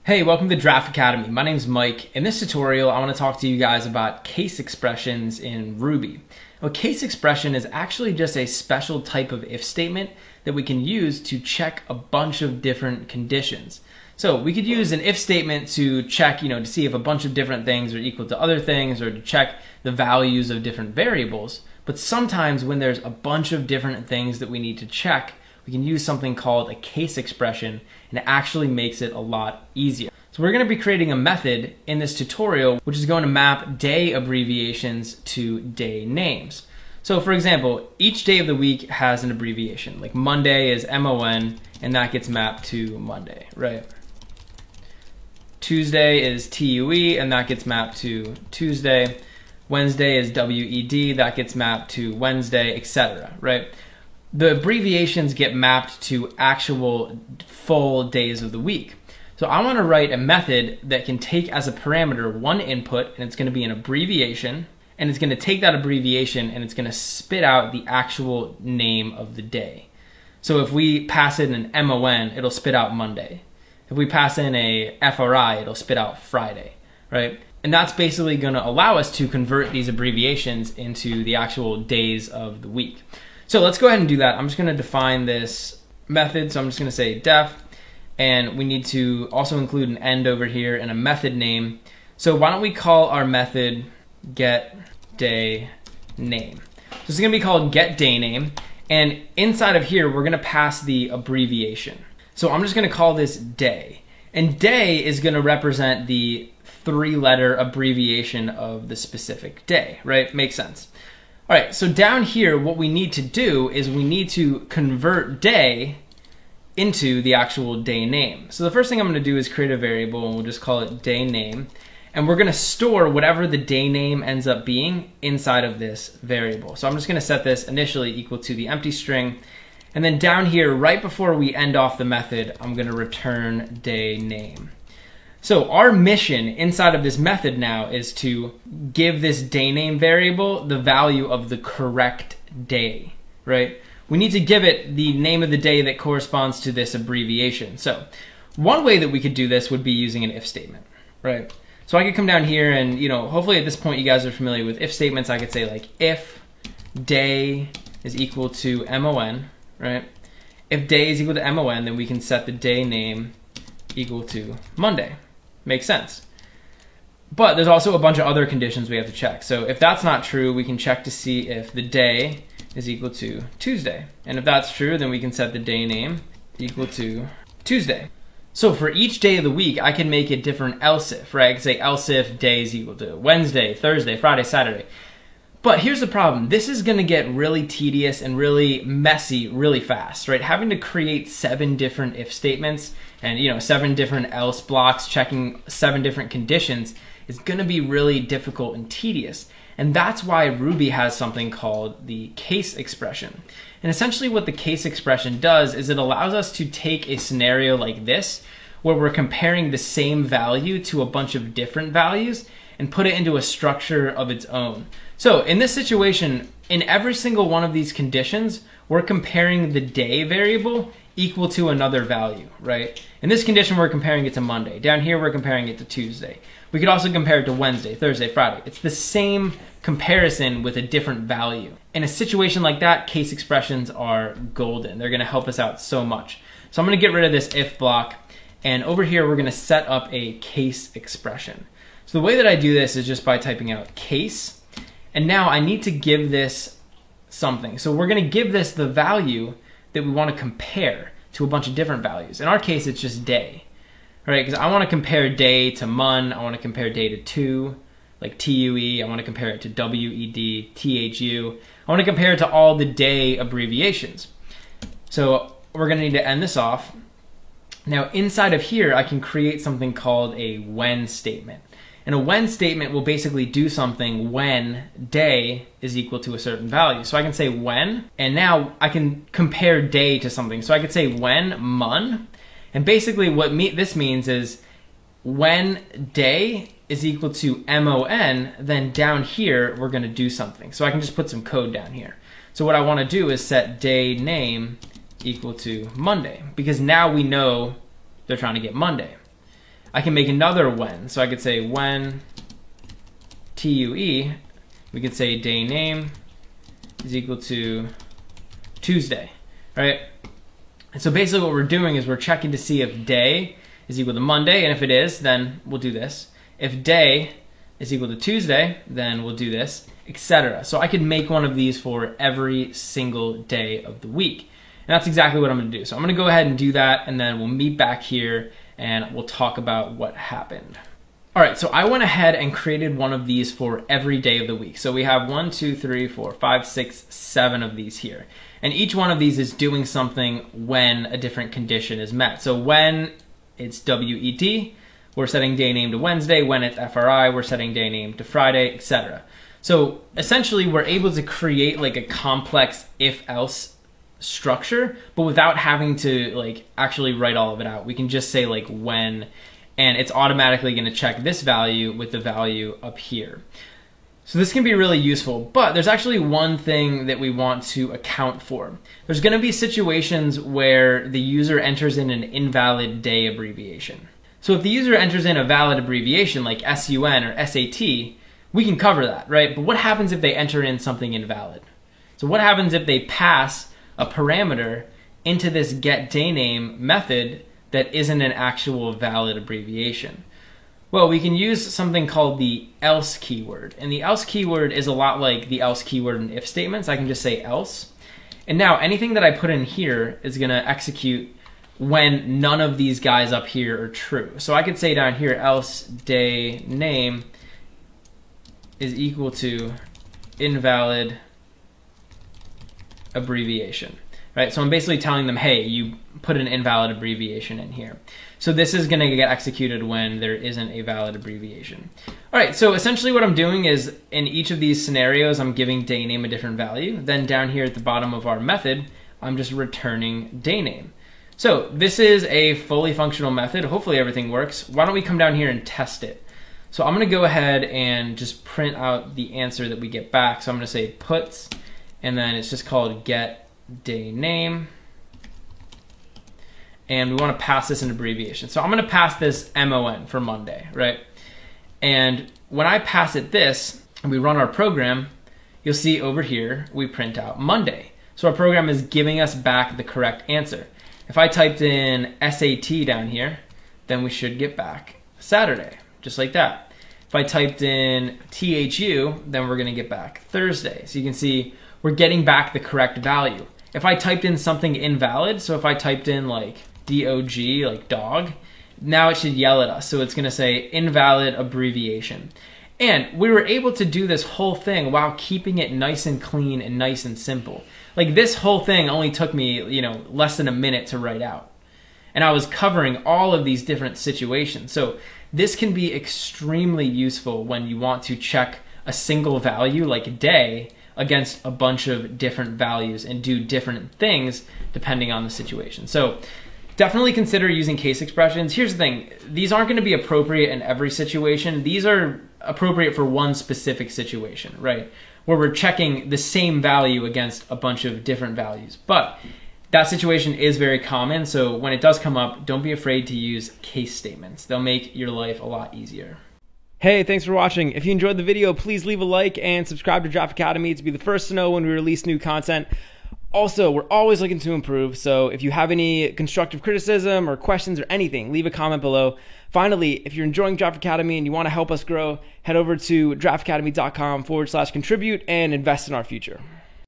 Hey, welcome to Draft Academy. My name's Mike. In this tutorial, I want to talk to you guys about case expressions in Ruby. A case expression is actually just a special type of if statement that we can use to check a bunch of different conditions. So we could use an if statement to check, to see if a bunch of different things are equal to other things or to check the values of different variables. But sometimes when there's a bunch of different things that we need to check, we can use something called a case expression, and it actually makes it a lot easier. So we're going to be creating a method in this tutorial which is going to map day abbreviations to day names. So for example, each day of the week has an abbreviation. Like Monday is MON, and that gets mapped to Monday, right? Tuesday is TUE, and that gets mapped to Tuesday. Wednesday is WED, that gets mapped to Wednesday, etc., right? The abbreviations get mapped to actual full days of the week. So I want to write a method that can take as a parameter one input, and it's going to be an abbreviation, and it's going to take that abbreviation and it's going to spit out the actual name of the day. So if we pass in an MON, it'll spit out Monday. If we pass in a FRI, it'll spit out Friday, right? And that's basically going to allow us to convert these abbreviations into the actual days of the week. So let's go ahead and do that. I'm just going to define this method. So I'm just going to say def, and we need to also include an end over here and a method name. So why don't we call our method getDayName. So this is going to be called getDayName, and inside of here we're going to pass the abbreviation. So I'm just going to call this day, and day is going to represent the three-letter abbreviation of the specific day, right? Makes sense. All right, so down here, what we need to do is we need to convert day into the actual day name. So the first thing I'm going to do is create a variable, and we'll just call it day name. And we're going to store whatever the day name ends up being inside of this variable. So I'm just going to set this initially equal to the empty string. And then down here, right before we end off the method, I'm going to return day name. So our mission inside of this method now is to give this day name variable the value of the correct day, right? We need to give it the name of the day that corresponds to this abbreviation. So one way that we could do this would be using an if statement, right? So I could come down here and, hopefully at this point you guys are familiar with if statements. I could say like if day is equal to MON, right? If day is equal to MON, then we can set the day name equal to Monday. Makes sense. But there's also a bunch of other conditions we have to check. So if that's not true, we can check to see if the day is equal to Tuesday. And if that's true, then we can set the day name equal to Tuesday. So for each day of the week, I can make a different else if, right? I can say else if day is equal to Wednesday, Thursday, Friday, Saturday. But here's the problem. This is going to get really tedious and really messy really fast, right? Having to create 7 different if statements and 7 different else blocks, checking 7 different conditions is going to be really difficult and tedious. And that's why Ruby has something called the case expression. And essentially what the case expression does is it allows us to take a scenario like this where we're comparing the same value to a bunch of different values and put it into a structure of its own. So in this situation, in every single one of these conditions, we're comparing the day variable equal to another value, right? In this condition, we're comparing it to Monday. Down here, we're comparing it to Tuesday. We could also compare it to Wednesday, Thursday, Friday. It's the same comparison with a different value. In a situation like that, case expressions are golden. They're gonna help us out so much. So I'm gonna get rid of this if block, and over here, we're gonna set up a case expression. So the way that I do this is just by typing out case, and now I need to give this something. So we're gonna give this the value that we wanna compare to a bunch of different values. In our case, it's just day, right? Because I wanna compare day to MON, I wanna compare day to TUE, like TUE, I wanna compare it to WED, THU. I wanna compare it to all the day abbreviations. So we're gonna need to end this off. Now inside of here, I can create something called a when statement. And a when statement will basically do something when day is equal to a certain value. So I can say when, and now I can compare day to something. So I could say when MON, and basically what this means is when day is equal to MON, then down here we're gonna do something. So I can just put some code down here. So what I wanna do is set day name equal to Monday, because now we know they're trying to get Monday. I can make another when. So I could say when TUE, we could say day name is equal to Tuesday, right? And so basically what we're doing is we're checking to see if day is equal to Monday, and if it is, then we'll do this. If day is equal to Tuesday, then we'll do this, etc. So I could make one of these for every single day of the week. And that's exactly what I'm gonna do. So I'm gonna go ahead and do that, and then we'll meet back here and we'll talk about what happened. All right, so I went ahead and created one of these for every day of the week. So we have 1, 2, 3, 4, 5, 6, 7 of these here. And each one of these is doing something when a different condition is met. So when it's WED, we're setting day name to Wednesday. When it's FRI, we're setting day name to Friday, etc. So essentially we're able to create like a complex if-else structure, but without having to like actually write all of it out. We can just say like when, and it's automatically going to check this value with the value up here. So this can be really useful, but there's actually one thing that we want to account for. There's going to be situations where the user enters in an invalid day abbreviation. So if the user enters in a valid abbreviation like SUN or SAT, we can cover that, right? But what happens if they enter in something invalid? So what happens if they pass a parameter into this getDayName method that isn't an actual valid abbreviation? Well, we can use something called the else keyword. And the else keyword is a lot like the else keyword in if statements. I can just say else. And now anything that I put in here is going to execute when none of these guys up here are true. So I could say down here else day name is equal to invalid abbreviation. Right? So I'm basically telling them, hey, you put an invalid abbreviation in here. So this is going to get executed when there isn't a valid abbreviation. All right, so essentially what I'm doing is in each of these scenarios, I'm giving dayname a different value. Then down here at the bottom of our method, I'm just returning dayname. So this is a fully functional method. Hopefully everything works. Why don't we come down here and test it? So I'm going to go ahead and just print out the answer that we get back. So I'm going to say puts, and then it's just called getDayName. And we want to pass this an abbreviation. So I'm going to pass this MON for Monday, right? And when I pass it this, and we run our program, you'll see over here, we print out Monday. So our program is giving us back the correct answer. If I typed in SAT down here, then we should get back Saturday, just like that. If I typed in THU, then we're going to get back Thursday. So you can see we're getting back the correct value. If I typed in something invalid, so if I typed in like DOG, like dog, now it should yell at us. So it's going to say invalid abbreviation. And we were able to do this whole thing while keeping it nice and clean and nice and simple. Like this whole thing only took me, less than a minute to write out. And I was covering all of these different situations. So this can be extremely useful when you want to check a single value like a day against a bunch of different values and do different things depending on the situation. So definitely consider using case expressions. Here's the thing, these aren't going to be appropriate in every situation. These are appropriate for one specific situation, right? Where we're checking the same value against a bunch of different values. But that situation is very common, so when it does come up, don't be afraid to use case statements. They'll make your life a lot easier. Hey, thanks for watching. If you enjoyed the video, please leave a like and subscribe to Draft Academy to be the first to know when we release new content. Also, we're always looking to improve, so if you have any constructive criticism or questions or anything, leave a comment below. Finally, if you're enjoying Draft Academy and you want to help us grow, head over to draftacademy.com/contribute and invest in our future.